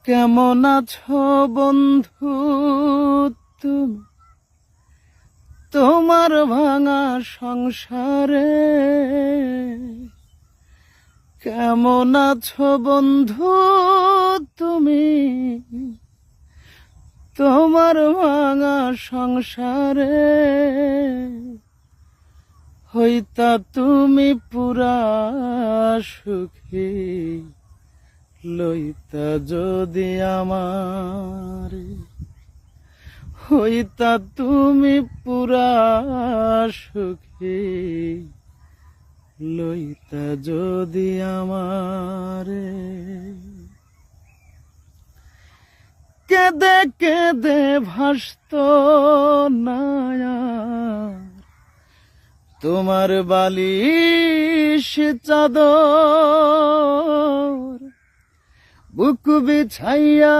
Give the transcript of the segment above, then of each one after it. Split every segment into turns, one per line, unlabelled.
কেমন আছো বন্ধু তুমি তোমার ভাঙা সংসারে? কেমন আছো বন্ধু তুমি তোমার ভাঙা সংসারে? হইতা তুমি পুরা সুখী, লইতা যদি আমার। হইতা তুমি পুরা সুখী, লইতা যদি আমার। কেদে কেদে ভাসত নায়া তোমার বালিশ চাদর, বুক বিছাইয়া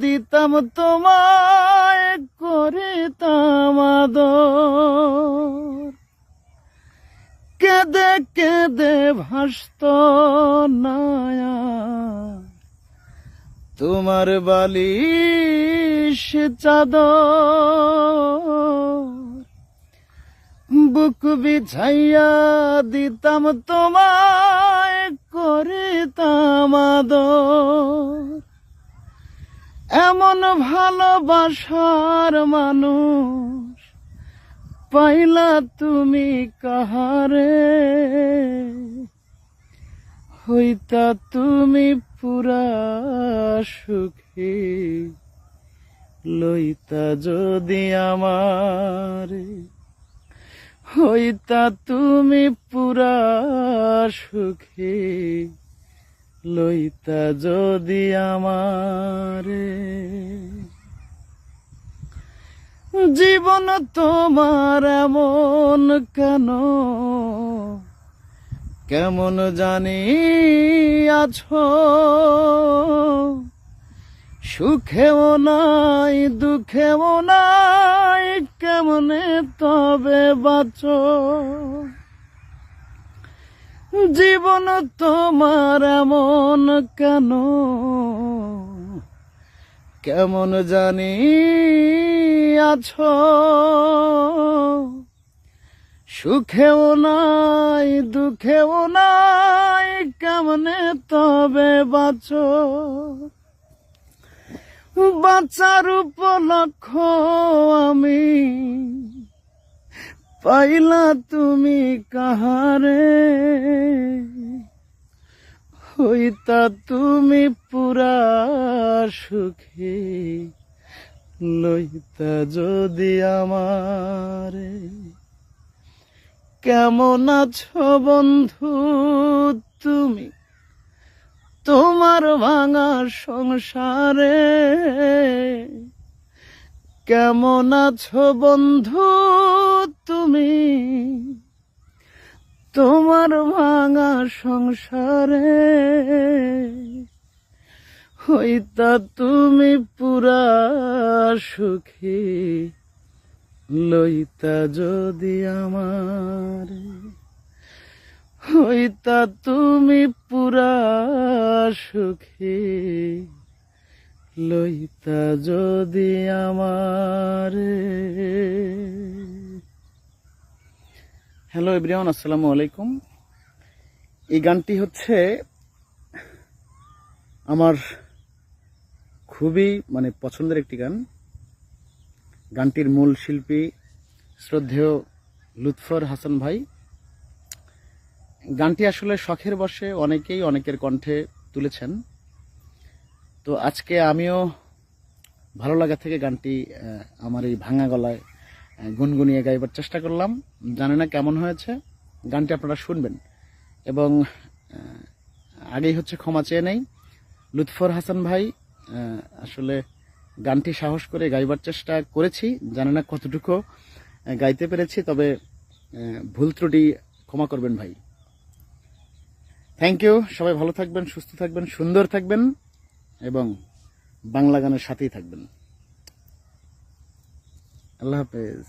দিতাম তোমায়, করিতাম আদর। কেদে কেদে ভাসত নায়া তোমার বালিশ চাদর, বুক বিছাইয়া দিতাম তোমায়, করিতাম আদর। এমন ভালোবাসার মানুষ পাইলা তুমি কাহারে? হইতা তুমি পুরা সুখী, লইতা যদি আমার। হইতা তুমি পুরা সুখী, লইতা যদি আমার। জীবন তোমার এমন কেন, কেমন জানি আছো? সুখেও নাই দুঃখেও নাই, কেমনে তবে বাঁচো? জীবন তোমার এমন কেন, কেমন জানি আছো? সুখেও নাই দুঃখেও নাই, কেমনে তবে বাঁচো? বাঁচার উপলক্ষ আমি পাইলা তুমি কাহারে? হইতা তুমি পুরা সুখী, লইতা যদি আমার। কেমন আছো বন্ধু তুমি তোমার ভাঙা সংসারে? কেমন আছো বন্ধু তুমি তোমার ভাঙা সংসারে? হইতা তুমি পুরা সুখী, লইতা যদি আমার। হইতা তুমি পুরা সুখী, লইতা যদি আমার। হ্যালো এভরিওয়ান, আসসালামু আলাইকুম। এই গানটি হচ্ছে আমার খুবই পছন্দের একটি গান। গানটির মূল শিল্পী শ্রদ্ধেয় লুৎফর হাসান ভাই। গানটি আসলে শখের বশে অনেকেই অনেকের কণ্ঠে তুলেছেন। তো আজকে আমিও ভালো লাগা থেকে গানটি আমার এই ভাঙা গলায় গুনগুনিয়ে গাইবার চেষ্টা করলাম। জানি না কেমন হয়েছে, গানটি আপনারা শুনবেন। এবং আগেই ক্ষমা চেয়ে নেই, লুৎফর হাসান ভাই আসলে গানটি সাহস করে গাইবার চেষ্টা করেছি, জানি না কতটুকু গাইতে পেরেছি, তবে ভুল ত্রুটি ক্ষমা করবেন ভাই। Thank you. সবাই ভালো থাকবেন, সুস্থ থাকবেন, সুন্দর থাকবেন এবং বাংলা গানের সাথেই থাকবেন। আল্লাহ হাফেজ।